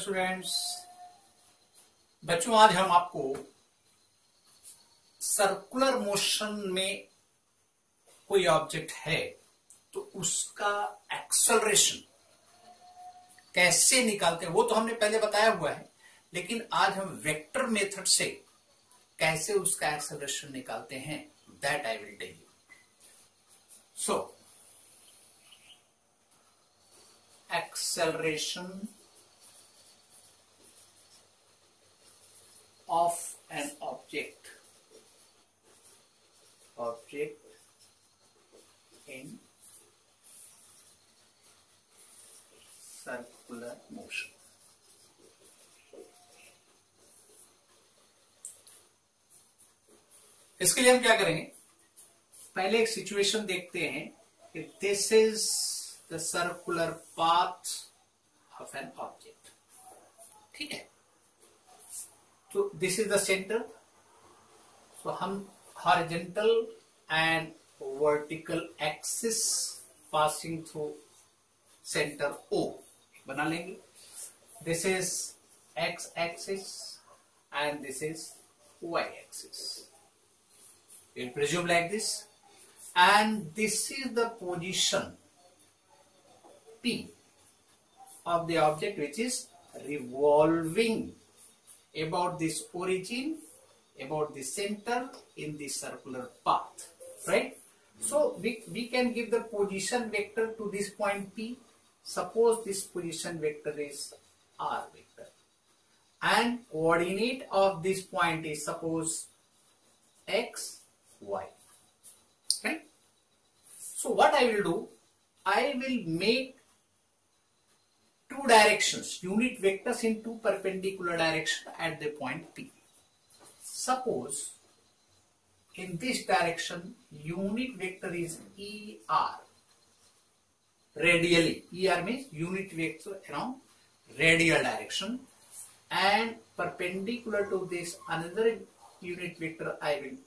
Students, बच्चों आज हम आपको सर्कुलर मोशन में कोई ऑब्जेक्ट है तो उसका एक्सेलरेशन कैसे निकालते हैं वो तो हमने पहले बताया हुआ है, लेकिन आज हम वेक्टर मेथड से कैसे उसका एक्सेलरेशन निकालते हैं that I will tell you. So acceleration of an object in circular motion. इसके लिए हम क्या करेंगे, पहले एक सिचुएशन देखते हैं कि this is the circular path of an object. ठीक है, तो this is the centre. So हम horizontal and vertical axis passing through centre O बना लेंगे. This is X axis and this is Y axis. we'll presume like this, and this is the position P of the object which is revolving about this origin, about the center in the circular path, right? So we can give the position vector to this point P. Suppose this position vector is R vector, and coordinate of this point is suppose X, Y, right? So what I will do, I will make two directions, unit vectors in two perpendicular direction at the point P. Suppose in this direction unit vector is ER radially. ER means unit vector along radial direction, and perpendicular to this another unit vector I will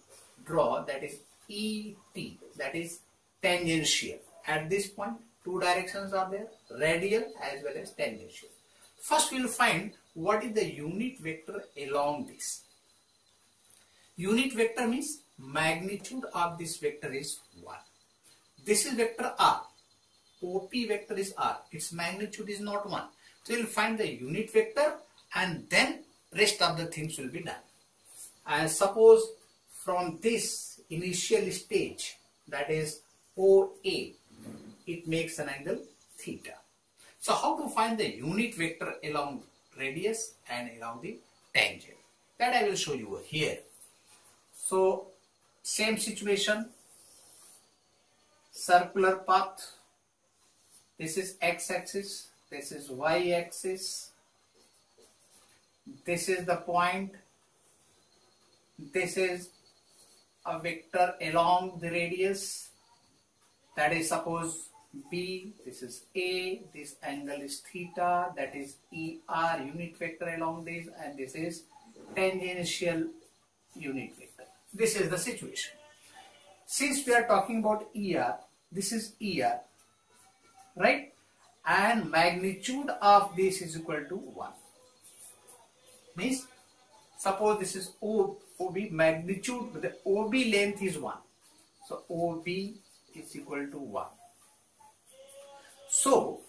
draw, that is ET, that is tangential. At this point two directions are there, radial as well as tangential. First we will find what is the unit vector along this. Unit vector means magnitude of this vector is 1. This is vector R. OP vector is R. Its magnitude is not 1. So we will find the unit vector and then rest of the things will be done. And suppose from this initial stage, that is OA, it makes an angle theta. So how to find the unit vector along radius and along the tangent, that I will show you here. So same situation, circular path. This is x axis, this is y axis, this is the point, this is a vector along the radius, that is suppose B, this is A, this angle is theta, that is ER, unit vector along this, and this is tangential unit vector. This is the situation. Since we are talking about ER, this is ER, right? And magnitude of this is equal to 1. Means suppose this is OB, magnitude, the OB length is 1. So OB is equal to 1. So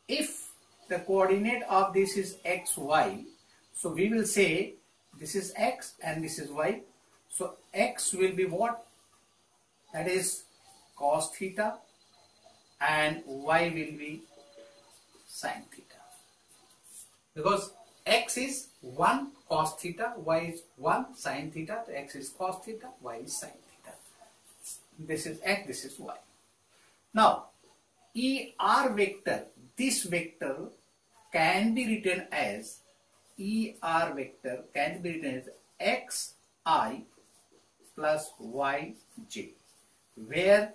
if the coordinate of this is x, y, so we will say this is x and this is y. So x will be what? That is cos theta, and y will be sin theta. Because x is 1 cos theta, y is 1 sin theta, so x is cos theta, y is sin theta. This is x, this is y. Now, ER vector, this vector can be written as ER vector can be written as xi plus yj, where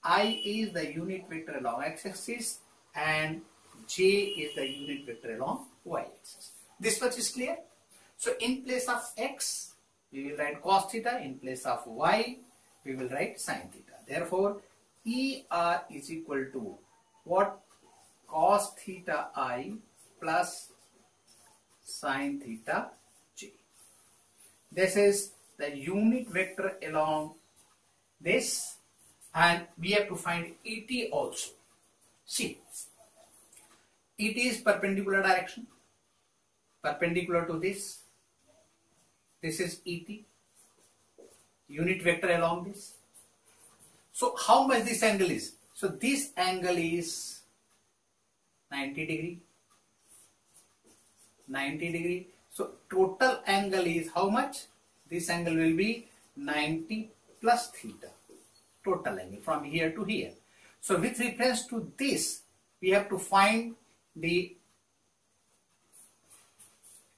I is the unit vector along x-axis and j is the unit vector along y-axis. This much is clear. So in place of x, we will write cos theta. In place of y, we will write sin theta. Therefore, ER is equal to what? Cos theta I plus sine theta j. This is the unit vector along this, and we have to find ET also. See, ET is perpendicular direction, perpendicular to this. This is ET, unit vector along this. So how much this angle is? So this angle is 90 degree. 90 degree. So total angle is how much? This angle will be 90 plus theta. Total angle from here to here. So with reference to this, we have to find the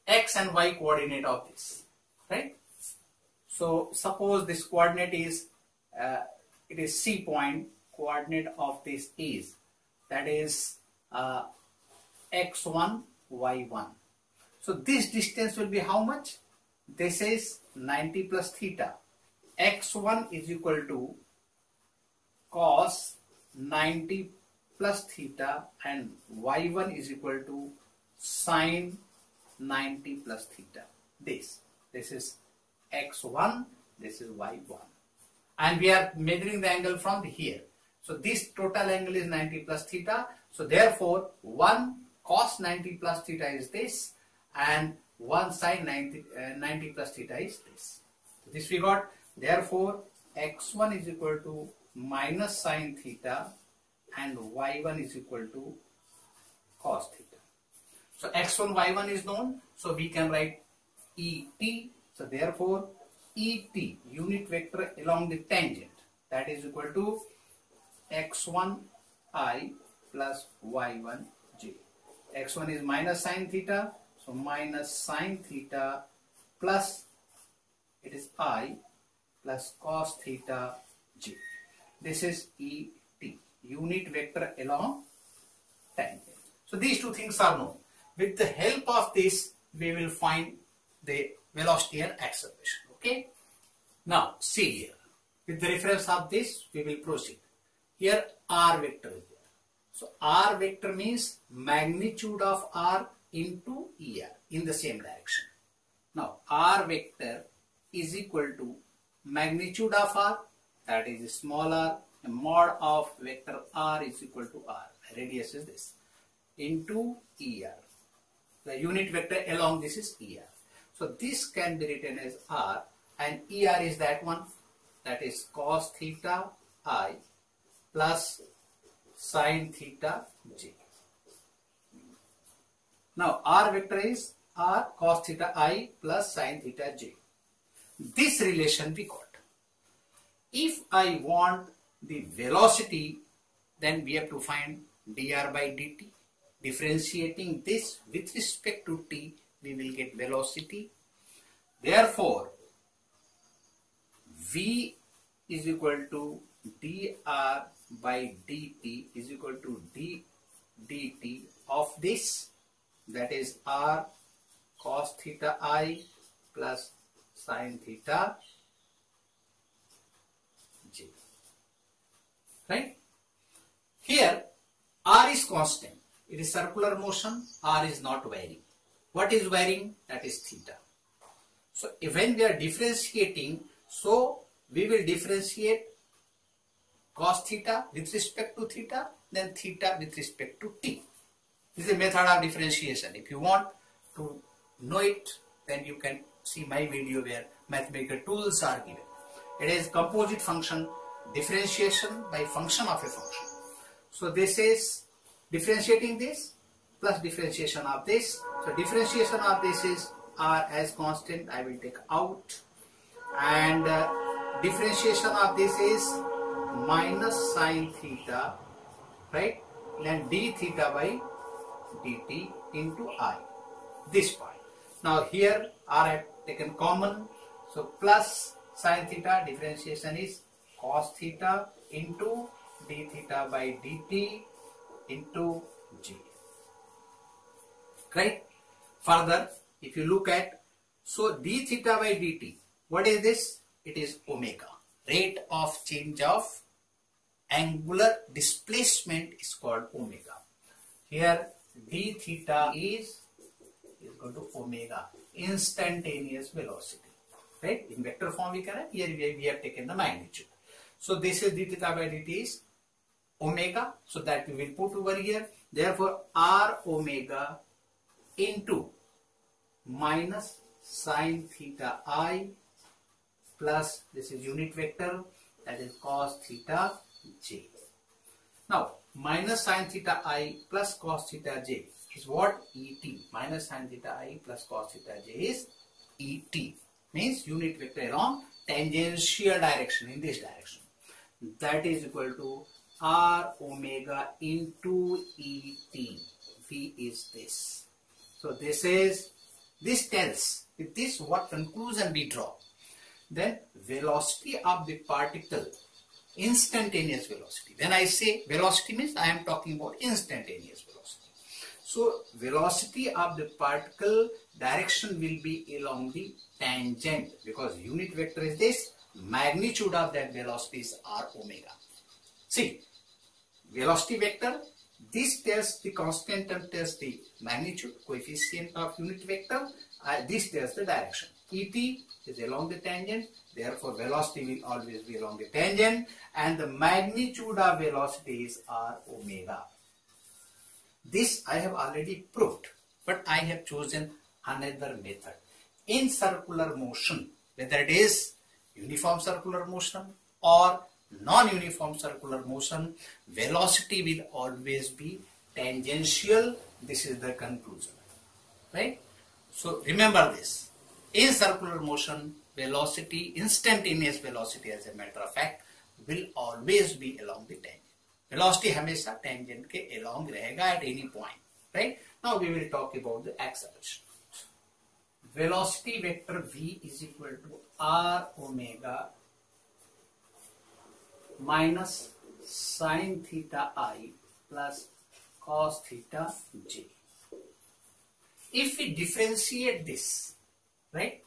x and y coordinate of this, right? So suppose this coordinate is it is C point. Coordinate of this is, that is x1 y1. So this distance will be how much? This is 90 plus theta. x1 is equal to cos 90 plus theta, and y1 is equal to sine 90 plus theta. This is x1, this is y1, and we are measuring the angle from here. So this total angle is 90 plus theta. So therefore 1 cos 90 plus theta is this, and 1 sine 90 plus theta is this. So this we got. Therefore x1 is equal to minus sine theta, and y1 is equal to cos theta. So x1, y1 is known, so we can write ET. So therefore ET, unit vector along the tangent, that is equal to x1i plus y1j. x1 is minus sine theta, so minus sine theta plus it is I plus cos theta j. This is ET, unit vector along tangent. So these two things are known. With the help of this, we will find the velocity and acceleration. Okay. Now see here. With the reference of this, we will proceed. Here r vector is there. So r vector means magnitude of r into er in the same direction. Now r vector is equal to magnitude of r, that is small r, and mod of vector r is equal to r, radius is this, into er. The unit vector along this is er. So this can be written as r, and er is that one, that is cos theta I plus sine theta j. Now r vector is r cos theta I plus sine theta j. This relation we got. If I want the velocity, then we have to find dr by dt. Differentiating this with respect to t, we will get velocity. Therefore v is equal to dr by dt is equal to d dt of this, that is r cos theta I plus sine theta j. Right? Here r is constant. It is circular motion. R is not varying. What is varying? That is theta. So when we are differentiating, so we will differentiate cos theta with respect to theta, then theta with respect to t. This is a method of differentiation. If you want to know it, then you can see my video where mathematical tools are given. It is composite function differentiation by function of a function. So this is differentiating this plus differentiation of this. So differentiation of this is r as constant, I will take out, and differentiation of this is minus sine theta, right, and d theta by dt into I, this part. Now here r I have taken common, so plus sine theta, differentiation is cos theta into d theta by dt into j. Right? Further, if you look at, so d theta by dt, what is this? It is omega. Rate of change of angular displacement is called omega. Here d theta is equal to omega, instantaneous velocity, right? In vector form we can, here we have taken the magnitude. So this is d theta by dt is omega, so that we will put over here. Therefore r omega into minus sine theta I plus, this is unit vector, that is cos theta j. Now minus sine theta I plus cos theta j is what? Et. Minus sine theta I plus cos theta j is Et, means unit vector along tangential direction, in this direction. That is equal to r omega into Et. V is this. So this tells, with this what conclusion we draw. Then velocity of the particle, instantaneous velocity. When I say velocity means I am talking about instantaneous velocity. So velocity of the particle direction will be along the tangent, because unit vector is this, magnitude of that velocity is r omega. See, velocity vector, this tells the constant term, tells the magnitude, coefficient of unit vector, this tells the direction. Et is along the tangent, therefore velocity will always be along the tangent, and the magnitude of velocity is r omega. This I have already proved, but I have chosen another method. In circular motion, whether it is uniform circular motion or non-uniform circular motion, velocity will always be tangential. This is the conclusion, right? So remember this. In circular motion, velocity, instantaneous velocity as a matter of fact, will always be along the tangent. Velocity हमेशा tangent के along रहेगा at any point, right? Now we will talk about the acceleration. Velocity vector v is equal to r omega minus sine theta I plus cos theta j. If we differentiate this, right,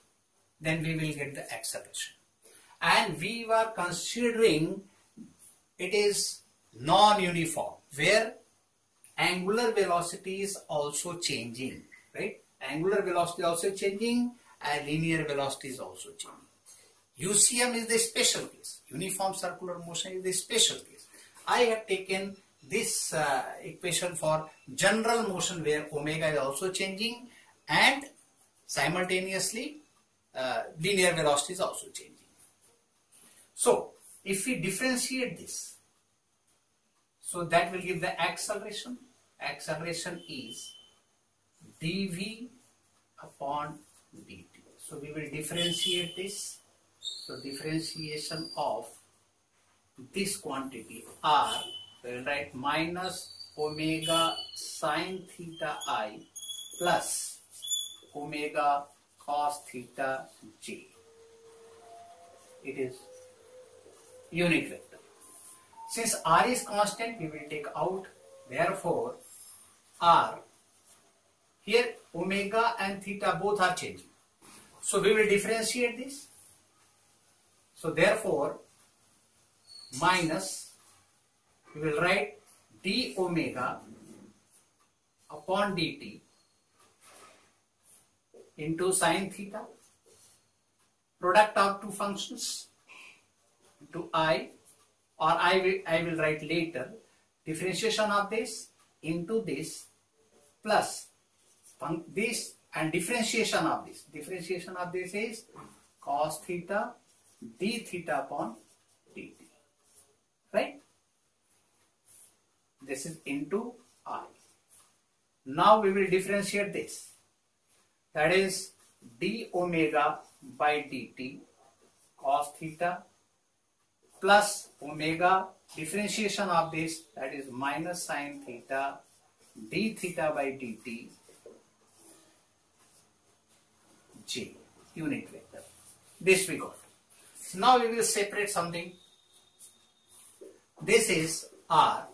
then we will get the acceleration. And we were considering it is non-uniform, where angular velocity is also changing, right? Angular velocity also changing and linear velocity is also changing. UCM is the special case. Uniform circular motion is the special case. I have taken this equation for general motion, where omega is also changing and simultaneously linear velocity is also changing. So if we differentiate this, so that will give the acceleration. Acceleration is dv upon dt. So we will differentiate this. So differentiation of this quantity r, we will write minus omega sine theta I plus omega cos theta j. It is unit vector. Since r is constant, we will take out. Therefore, r, here omega and theta both are changing. So we will differentiate this. So therefore, minus, we will write d omega upon dt into sine theta, product of two functions, into I, or I will write later, differentiation of this into this plus this and differentiation of this. Differentiation of this is cos theta d theta upon dt, right? This is into I. Now we will differentiate this. That is d omega by dt cos theta plus omega, differentiation of this, that is minus sine theta d theta by dt j, unit vector. This we got. Now we will separate something. This is r,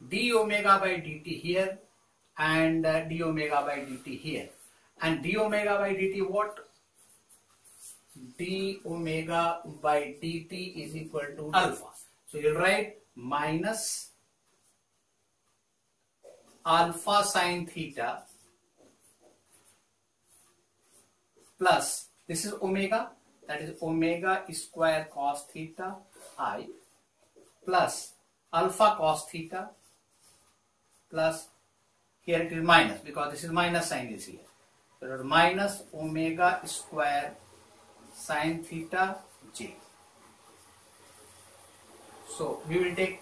d omega by dt here and d omega by dt here. And d omega by dt what? D omega by dt is equal to alpha. So you will write minus alpha sine theta plus, this is omega, that is omega square cos theta I plus alpha cos theta plus, here it is minus because this is minus sign is here. So minus omega square sine theta j. So we will take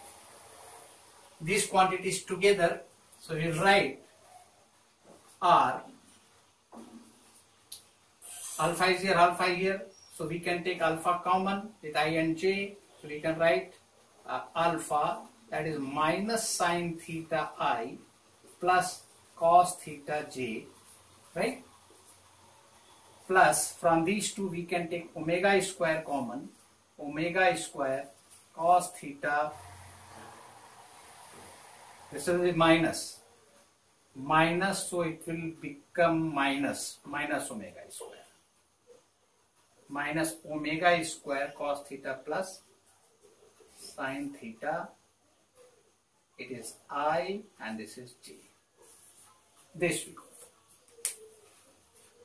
these quantities together. So we will write R, alpha is here, alpha here. So we can take alpha common with I and j. So we can write alpha, that is minus sine theta I plus cos theta j, right? Plus from these two we can take omega square common, omega square cos theta, this will be minus, so it will become minus omega square, minus omega square cos theta plus sine theta, it is I and this is j. This we got.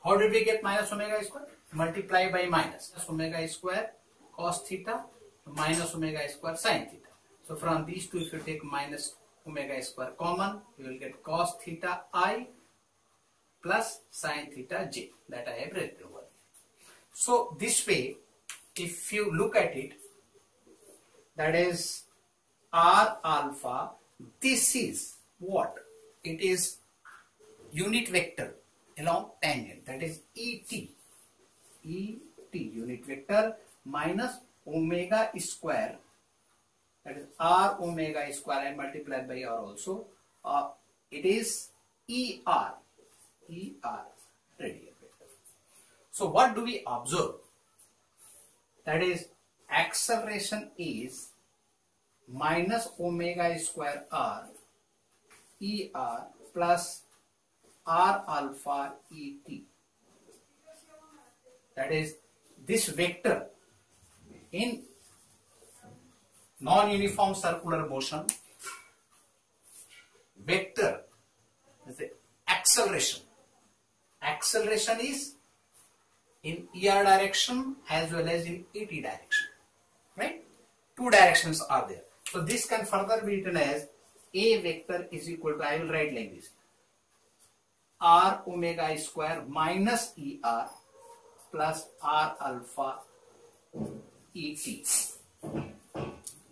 How did we get minus omega square? Multiply by minus omega square cos theta minus omega square sine theta. So from these two, if you take minus omega square common, you will get cos theta I plus sine theta j, that I have written over. So this way, if you look at it, that is R alpha, this is what? It is unit vector along tangent, that is ET, unit vector minus omega square, that is R omega square and multiplied by R also, it is ER, radial vector. So what do we observe? That is acceleration is minus omega square R, ER plus R alpha ET. That is this vector in non-uniform circular motion, vector is the acceleration. Acceleration is in ER direction as well as in ET direction, right? Two directions are there. So this can further be written as A vector is equal to, I will write like this, R omega square minus ER plus R alpha ET.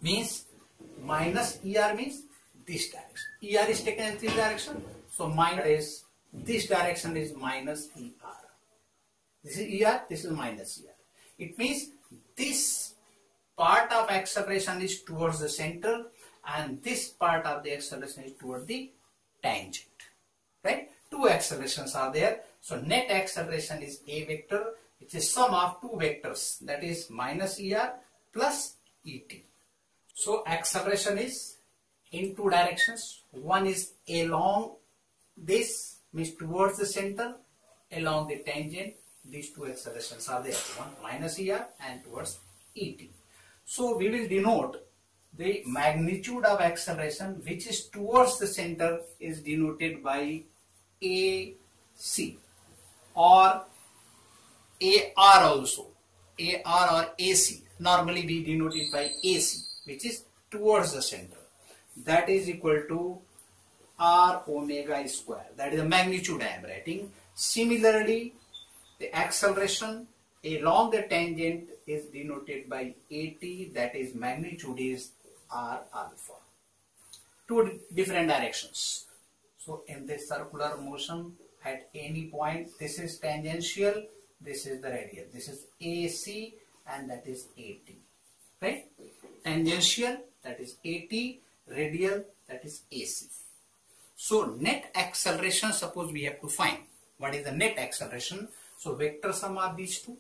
Means minus ER means this direction. ER is taken in this direction. So minus is, this direction is minus ER. This is ER, this is minus ER. It means this part of acceleration is towards the center and this part of the acceleration is toward the tangent, right? Two accelerations are there. So net acceleration is A vector, which is sum of two vectors, that is minus ER plus ET. So acceleration is in two directions. One is along this, means towards the center, along the tangent. These two accelerations are there, one minus ER and towards ET. So we will denote the magnitude of acceleration which is towards the center is denoted by AC or AR also, AR or AC. Normally we denote it by AC, which is towards the center. That is equal to R omega square. That is the magnitude I am writing. Similarly, the acceleration along the tangent is denoted by AT, that is magnitude is R alpha. Two different directions. So in this circular motion at any point, this is tangential, this is the radial. This is AC and that is AT, right? Tangential, that is AT, radial, that is AC. So net acceleration, suppose we have to find what is the net acceleration. So vector sum are these two,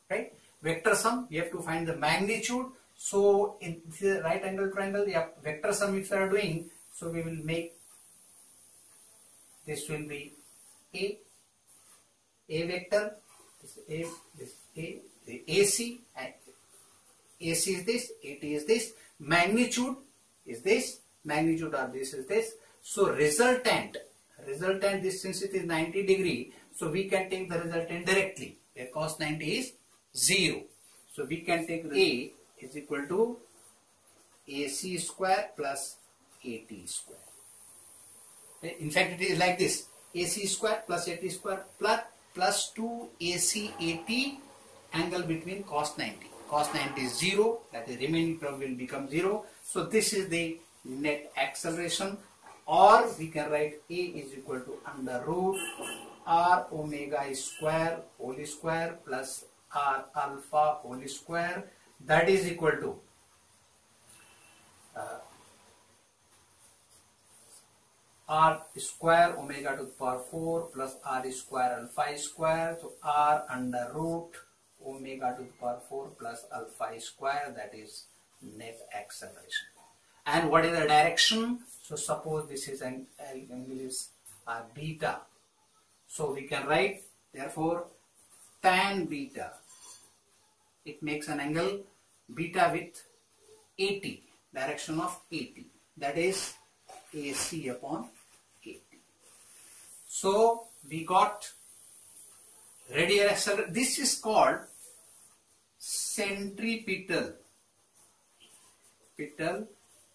right? Vector sum, we have to find the magnitude. So in the right angle triangle, the vector sum if we are doing, so we will make, this will be A vector, this A, the AC, and AC is this, AT is this, magnitude is this, magnitude of this is this. So resultant, this since it is 90 degree, so we can take the resultant directly, where cos 90 is 0. So we can take A is equal to AC square plus AT square. In fact, it is like this: AC square plus AT square plus 2 AC AT angle between cos 90. Cos 90 is 0, that is remaining term will become 0. So this is the net acceleration, or we can write A is equal to under root R omega square whole square plus R alpha whole square, that is equal to R square omega to the power 4 plus R square alpha square. So R under root omega to the power 4 plus alpha square, that is net acceleration. And what is the direction? So suppose this is an angle is beta. So we can write therefore tan beta. It makes an angle beta with 80, direction of 80. That is AC upon 80. So we got radial acceleration. This is called centripetal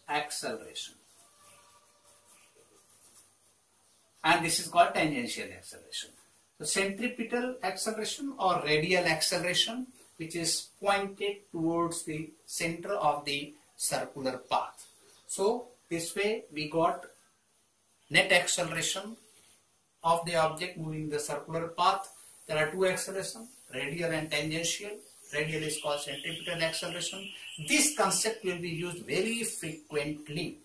acceleration, and this is called tangential acceleration. So centripetal acceleration or radial acceleration, which is pointed towards the center of the circular path. So this way we got net acceleration of the object moving the circular path. There are two accelerations, radial and tangential. Radial is called centripetal acceleration. This concept will be used very frequently,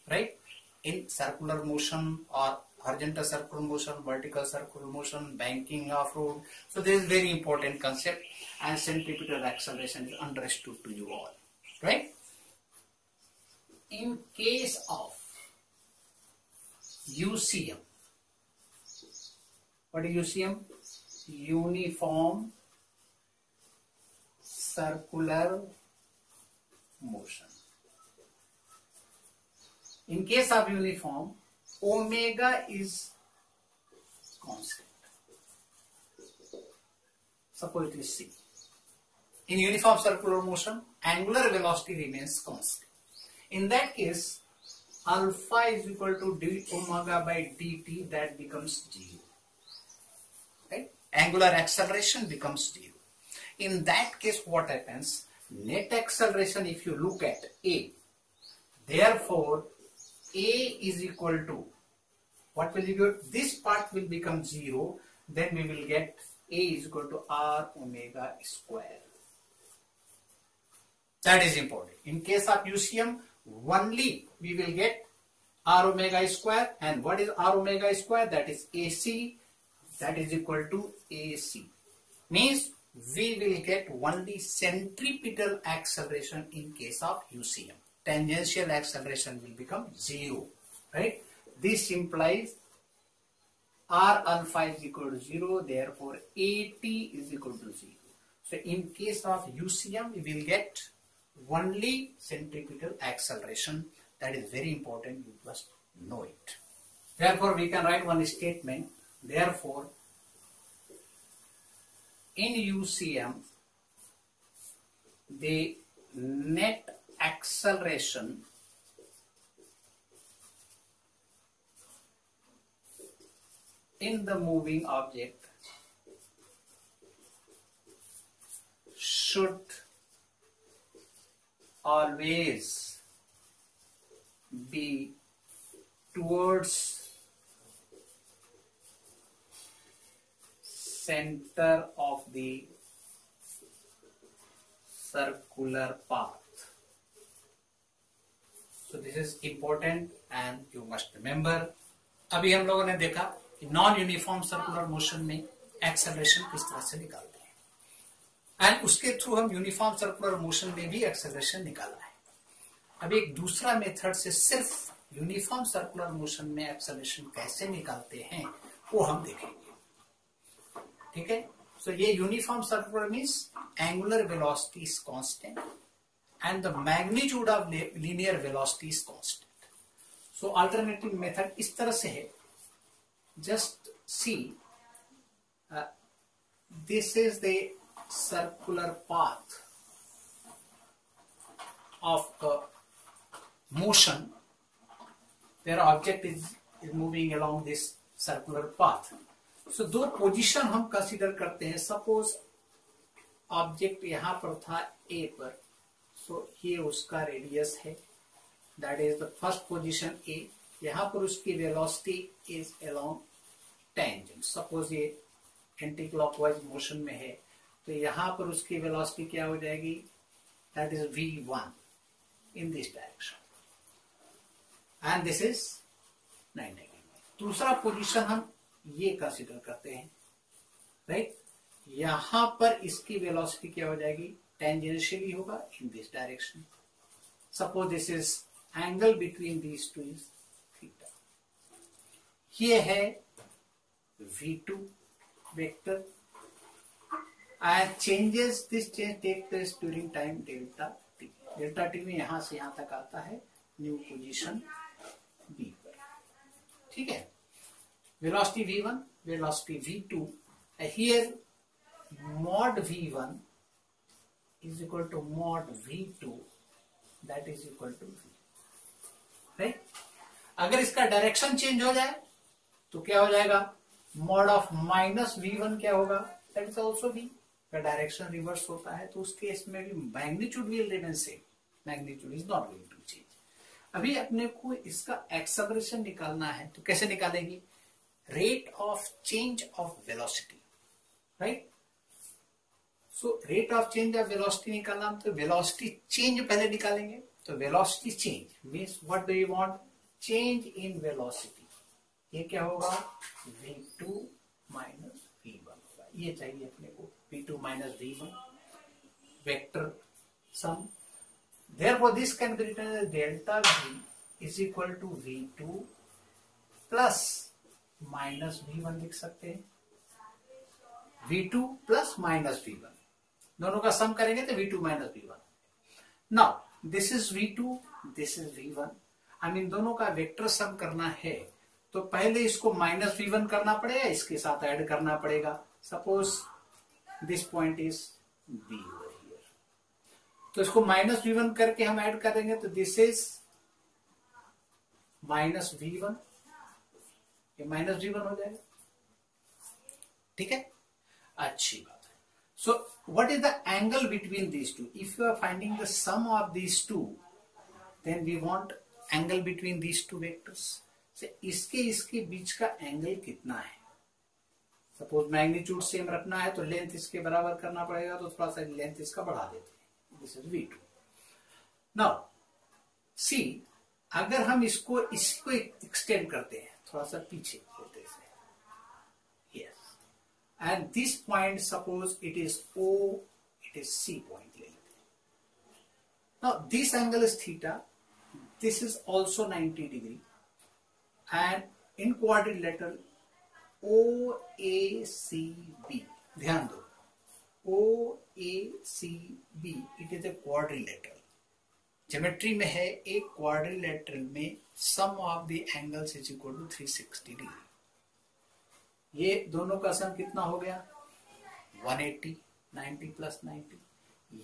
right? In circular motion or horizontal circular motion, vertical circular motion, banking of road. So this is very important concept, and centripetal acceleration is understood to you all, right? In case of UCM, what is UCM? Uniform circular motion. In case of uniform, omega is constant. Suppose it is C. In uniform circular motion, angular velocity remains constant. In that case, alpha is equal to d omega by dt, that becomes 0. Right? Angular acceleration becomes 0. In that case, what happens? Net acceleration, if you look at A, therefore A is equal to, what will you get? This part will become 0, then we will get A is equal to R omega square. That is important. In case of UCM, only we will get R omega square, and what is R omega square? That is AC, that is equal to AC. Means we will get only centripetal acceleration in case of UCM. Tangential acceleration will become 0, right? This implies R alpha is equal to 0, therefore AT is equal to 0. So in case of UCM, we will get only centripetal acceleration. That is very important, you must know it. Therefore we can write one statement. Therefore in UCM, the net acceleration in the moving object should always be towards center of the circular path. So this is important and you must remember. अभी हम लोगों ने देखा कि non uniform circular motion में acceleration किस तरह से निकालते हैं, एंड उसके थ्रू हम यूनिफॉर्म सर्कुलर मोशन में भी एक्सेलरेशन निकालना है. अब एक दूसरा मेथड से सिर्फ यूनिफॉर्म सर्कुलर मोशन में एक्सेलरेशन कैसे निकालते हैं वो हम देखेंगे. ठीक है. सो ये uniform circular means angular velocity is constant and the magnitude of linear velocity is constant. So alternative method इस तरह से है, just see this is the circular path of motion, their object is moving along this circular path. So दो position हम consider करते हैं. Suppose object यहां पर था A पर, सो ये उसका रेडियस है, that is the first position A. यहां पर उसकी velocity is along tangent. Suppose ये एंटी क्लॉकवाइज मोशन में है, तो यहां पर उसकी वेलोसिटी क्या हो जाएगी, that is v1 in this direction, and this is 90 degree. दूसरा पोजीशन हम ये कंसीडर करते हैं, राइट. यहां पर इसकी वेलोसिटी क्या हो जाएगी, टेंजेंशियली होगा in this direction. Suppose this is angle between these two is theta. ये है v2 vector, and changes, this change take place during time delta t. Delta T में यहां से यहां तक आता है न्यू पोजीशन बी पर. ठीक है. Velocity v1, velocity v2. Here mod v1 is equal to mod v2, that is equal to v. Right. अगर इसका डायरेक्शन चेंज हो जाए तो क्या हो जाएगा, mod ऑफ माइनस v1 क्या होगा, that is also v. Direction reverse होता है तो उस केस में भी magnitude will remain same, magnitude is not going to change. अभी अपने को इसका एक्सेलरेशन निकालना है, तो कैसे निकालेंगे, rate of change of velocity, right. So rate of change of velocity निकालना, तो वेलोसिटी चेंज पहले निकालेंगे. तो velocity change means what do you want, change in velocity. ये क्या होगा, v2 माइनस v1 होगा. ये चाहिए अपने को, v2 minus v1 vector sum. Therefore this can be written as delta v is equal to v2 plus minus v1 लिख सकते हैं. v2 plus minus v1 दोनों का सम करेंगे तो v2 minus v1. Now this is v2, this is v1. इन दोनों का vector sum करना है तो पहले इसको माइनस v1 करना पड़ेगा, इसके साथ ऐड करना पड़ेगा. Suppose this point is b over here, तो इसको माइनस v1 करके हम ऐड करेंगे तो दिस इज माइनस v1, ये माइनस v1 हो जाएगा. ठीक है, अच्छी बात है. So what is the angle between these two, if you are finding the sum of these two then we want angle between these two vectors. इसके बीच का एंगल कितना है. सपोज मैग्नीट्यूड सेम रखना है तो लेंथ इसके बराबर करना पड़ेगा, तो थोड़ा सा लेंथ इसका बढ़ा देते हैं. This is v2. Now see, अगर हम इसको एक्सटेंड करते हैं थोड़ा सा पीछे होते हैं, yes, and this point suppose it is o, it is c point ले लेते हैं. Now this angle is theta, this is also 90 degree, and in quadrilateral OACB, ध्यान दो, OACB it is a quadrilateral. Geometry में है, एक quadrilateral में sum of the angles is equal to 360 degree. ये दोनों का सम कितना हो गया, 180. 90 प्लस 90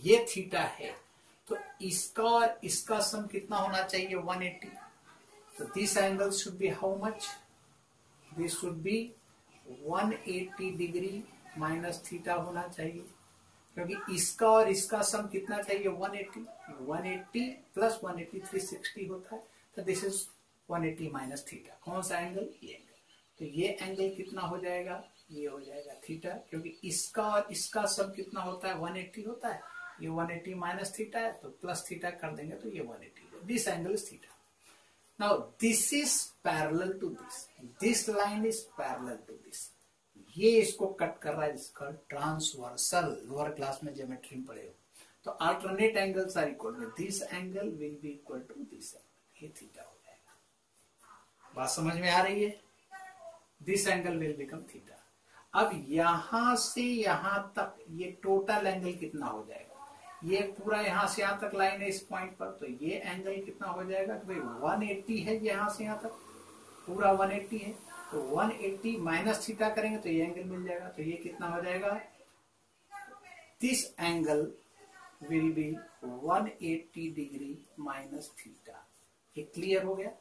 ये थीटा है, तो इसका और इसका सम कितना होना चाहिए, 180. तो this angle should be how much, this should be 180 degree minus theta होना चाहिए, क्योंकि इसका और इसका सम कितना चाहिए, 180. 180 प्लस 180 360 होता है, तो दिस इज 180 माइनस थीटा. कौन सा एंगल, ये एंगल. तो ये एंगल कितना हो जाएगा, ये हो जाएगा थीटा, क्योंकि इसका और इसका सम कितना होता है, 180 होता है. ये 180 माइनस थीटा है, तो प्लस थीटा कर देंगे तो ये 180. This angle is theta. Now this is parallel to this. This line is parallel to this. ये इसको कट कर रहा है, इसका ट्रांसवर्सल. लोअर क्लास में ज्योमेट्री में पढ़े हो तो alternate angles are equal to this angle will be equal to this angle. ये थीटा हो जाएगा. बात समझ में आ रही है. This angle will become theta. अब यहां से यहां तक ये टोटल एंगल कितना हो जाएगा, ये पूरा यहां से यहां तक लाइन है इस पॉइंट पर, तो ये एंगल कितना हो जाएगा कि भाई 180 है, यहां से यहां तक पूरा 180 है, तो 180 माइनस थीटा करेंगे तो ये एंगल मिल जाएगा। तो ये कितना हो जाएगा, this angle will B 180 degree minus theta. ये क्लियर हो गया,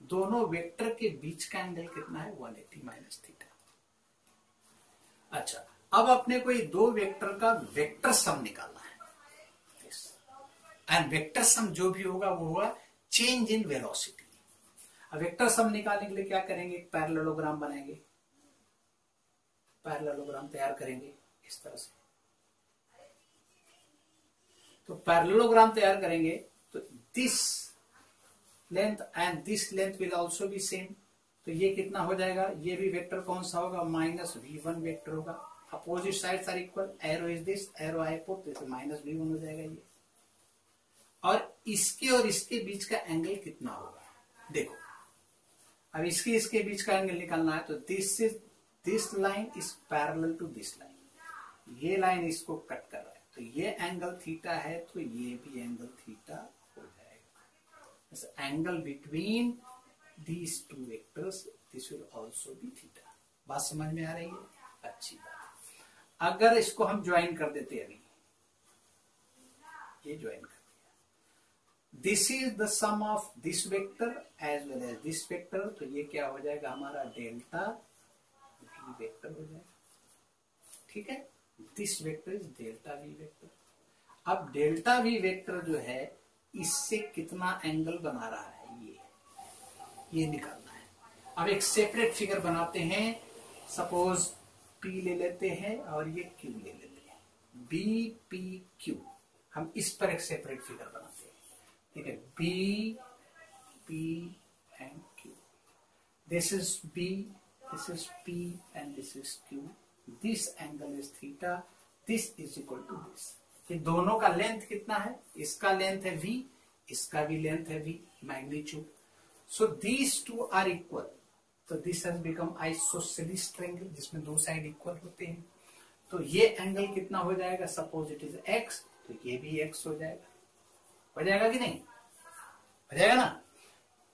दोनों वेक्टर के बीच का एंगल कितना है, 180 माइनस थीटा। अच्छा, अब अपने को ये दो वेक्टर का वेक्टर सम निकालना है, एंड वेक्टर सम जो भी होगा वो होगा चेंज इन वेलोसिटी। अब वेक्टर सम निकालने के लिए क्या करेंगे, एक पैरेललोग्राम बनाएंगे, पैरेललोग्राम तैयार करेंगे इस तरह से। तो पैरेललोग्राम तैयार करेंगे तो this length and this length will also be same. तो ये कितना हो जाएगा, ये भी वेक्टर कौन सा होगा, -v1 वेक्टर होगा। Opposite sides are equal, arrow is this, arrow I put, तो -v1 हो जाएगा ये। और इसके बीच का एंगल कितना होगा, देखो अब इसके बीच का एंगल निकालना है। तो this line is parallel to this line, ये लाइन इसको कट कर रहा है, तो ये एंगल थीटा है, तो ये भी एंगल थीटा हो जाएगा। Angle between these two vectors this will also be theta. बात समझ में आ रही है, अच्छी बात। अगर इसको हम ज्वाइन कर देते, अभी ये ज्वाइन कर, this is the sum of this vector as well as this vector, तो ये क्या हो जाएगा हमारा डेल्टा वी वेक्टर हो जाएगा, ठीक है। This vector is delta V vector. अब डेल्टा वी वेक्टर जो है इससे कितना एंगल बना रहा है, ये निकालना है। अब एक सेपरेट फिगर बनाते हैं, सपोज P ले लेते हैं और ये Q ले लेते हैं, BPQ। हम इस पर एक सेपरेट फिगर बनाते हैं, ठीक है, B, P and Q. This is B, this is P and this is Q. This angle is theta. This is equal to this. ये दोनों का लेंथ कितना है, इसका लेंथ है V, इसका भी लेंथ है V, magnitude. So these two are equal. तो this has become isosceles triangle, जिसमें दो साइड इक्वल होते हैं। तो ये एंगल कितना हो जाएगा, सपोज इट इज x, तो ये भी x हो जाएगा। हो जाएगा कि नहीं, हो जाएगा ना,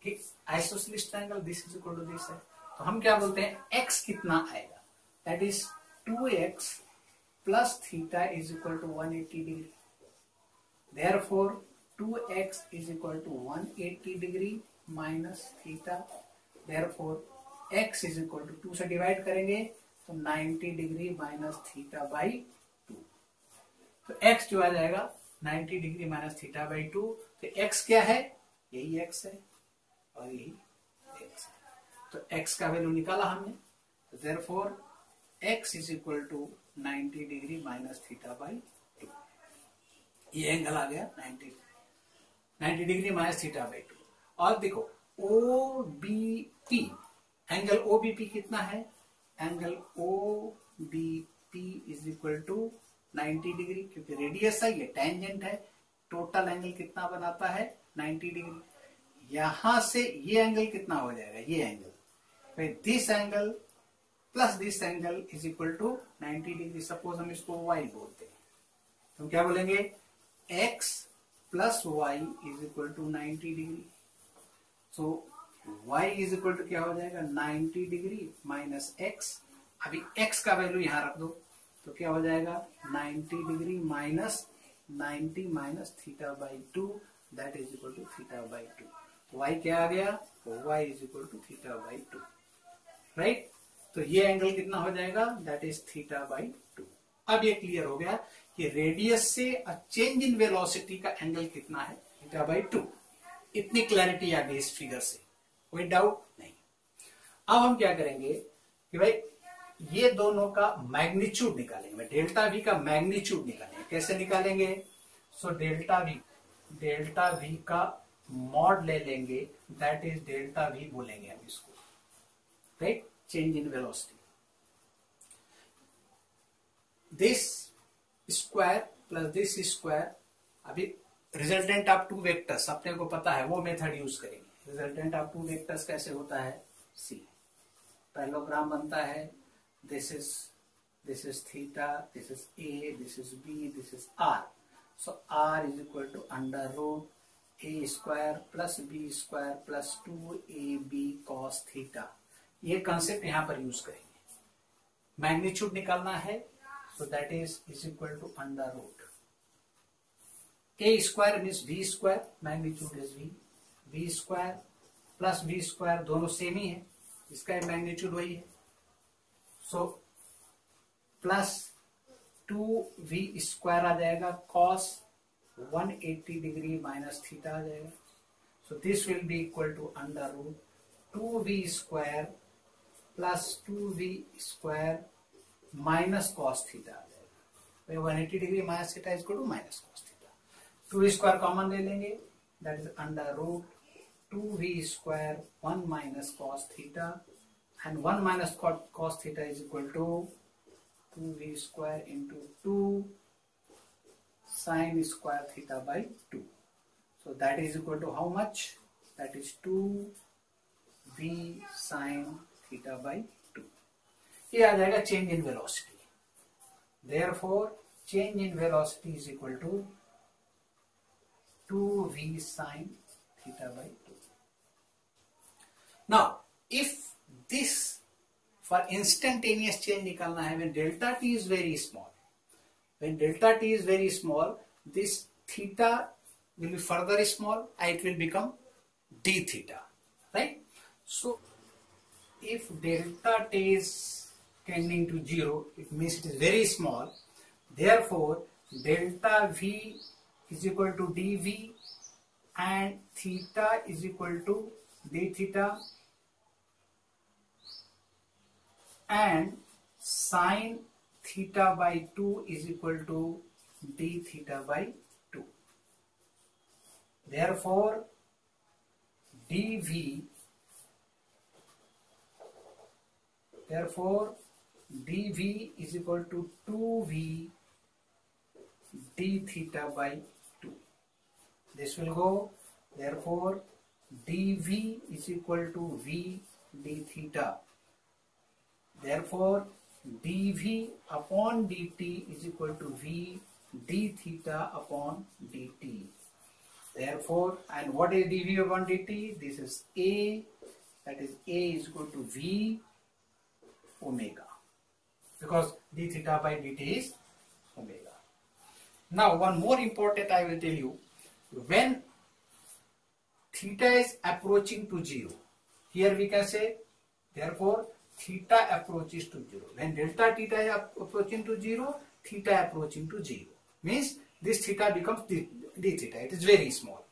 कि isosceles triangle this is equal to this है। तो हम क्या बोलते हैं, x कितना आएगा, that is 2x plus theta is equal to 180 degree. Therefore 2x is equal to 180 degree minus theta. Therefore x is equal to 2 से डिवाइड करेंगे तो 90 डिग्री माइनस थीटा बाई 2। तो x जो आ जाएगा 90 डिग्री माइनस थीटा बाई 2। तो x क्या है, यही x है और यही x है। तो x का वैल्यू निकाला हमने, तो therefore x is equal to 90 degree minus theta by 2। ये एंगल आ गया 90 डिग्री माइनस थीटा बाई 2। और देखो OBP, एंगल OBP कितना है, angle OBP is equal to 90 degree, क्योंकि रेडियस है, ये टेंजेंट है। टोटल एंगल कितना बनाता है, 90 डिग्री। यहां से ये एंगल कितना हो जाएगा, ये angle, this angle plus this angle is equal to 90 degree. Suppose हम इसको y बोलते हैं, तो क्या बोलेंगे, x plus y is equal to 90 degree. So y is equal to क्या हो जाएगा, 90 डिग्री माइनस x। अभी x का वैल्यू यहां रख दो, तो क्या हो जाएगा 90 degree minus 90 minus theta by 2, that is equal to theta by 2। तो y क्या आ गया, y is equal to theta by 2, right. तो ये एंगल कितना हो जाएगा, दैट इज थीटा बाई 2। अब ये क्लियर हो गया कि रेडियस से चेंज इन वेलोसिटी का एंगल कितना है, थीटा बाई 2। इतनी क्लैरिटी आ गई इस फिगर से, कोई डाउट नहीं। अब हम क्या करेंगे कि भाई ये दोनों का मैग्नीट्यूड निकालेंगे, डेल्टा वी का मैग्नीट्यूड निकालेंगे। कैसे निकालेंगे, सो डेल्टा वी का मॉड ले लेंगे, दैट इज डेल्टा वी बोलेंगे हम इसको, right, change in velocity. This square plus this square, अभी रिजल्टेंट ऑफ टू वेक्टर्स अपने को पता है, वो मेथड यूज करेंगे। रिजल्टेंट ऑफ टू वेक्टर्स कैसे होता है, सी पैरेललोग्राम बनता है, this is theta, this is A, this is B, this is R. So r is equal to under root a square plus b square plus 2ab cos theta. ये concept यहां पर use करेंगे. Magnitude निकालना है, so that is equal to under root a square means v square, magnitude is v square plus v square दोनों same ही है, इसका magnitude वही है. सो प्लस 2v स्क्वायर आ जाएगा cos 180 डिग्री माइनस थीटा आ जाएगा. So this will be equal to under root 2v square plus 2v square minus cos theta आ जाएगा. 180 degree minus theta is equal to minus cos theta. 2v square common ले लेंगे, that is under root 2v square 1 minus cos theta, and 1 minus cos theta is equal to 2v square into 2 sin square theta by 2. So that is equal to how much? That is 2v sin theta by 2. ये आ जाएगा change in velocity. Therefore, change in velocity is equal to 2v sin theta by 2. Now, if this for instantaneous change निकालना है, when delta t is very small. When delta t is very small, this theta will be further small and it will become d theta, right? So, if delta t is tending to 0, it means it is very small. Therefore, delta v is equal to dv and theta is equal to d theta, and sine theta by 2 is equal to d theta by 2. Therefore, dv is equal to 2v d theta by 2. This will go. Therefore, dv is equal to v d theta. Therefore, dv upon dt is equal to v d theta upon dt. Therefore, and what is dv upon dt? This is a, that is a is equal to v omega, because d theta by dt is omega. Now, one more important I will tell you, when theta is approaching to 0, here we can say, therefore, theta approaches to 0. When delta theta is approaching to 0, theta approaching to 0. Means this theta becomes d theta. It is very small.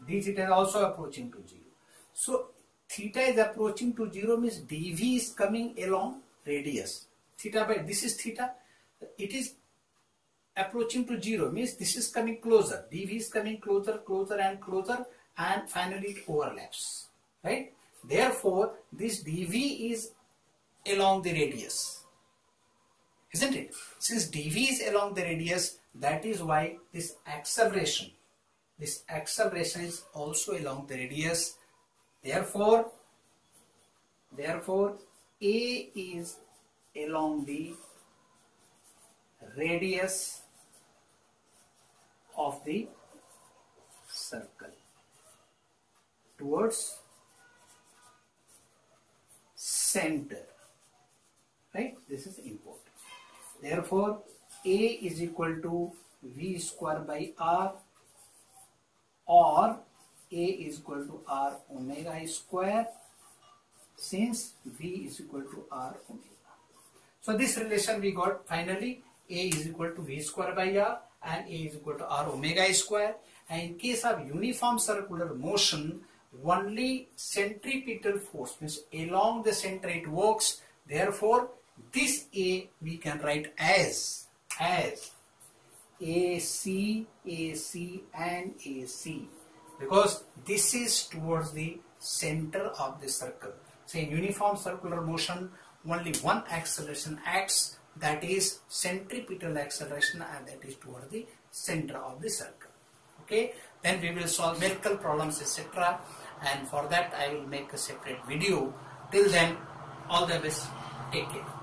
D theta is also approaching to 0. So, theta is approaching to 0 means dv is coming along radius. Theta by, this is theta. It is approaching to 0 means this is coming closer. dv is coming closer, closer and closer, and finally it overlaps. Right? Therefore, this dv is along the radius, isn't it? Since dv is along the radius, that is why this acceleration is also along the radius. Therefore, a is along the radius of the circle towards center, right? This is important. Therefore, a is equal to v square by r, or a is equal to r omega square, since v is equal to r omega. So this relation we got finally, a is equal to v square by r and a is equal to r omega square. And in case of uniform circular motion, only centripetal force, means along the center it works. Therefore, this a we can write as AC, AC and AC, because this is towards the center of the circle. So in uniform circular motion, only one acceleration acts, that is centripetal acceleration, and that is towards the center of the circle. Okay, then we will solve numerical problems, etc. And for that I will make a separate video. Till then, all the best. Take care.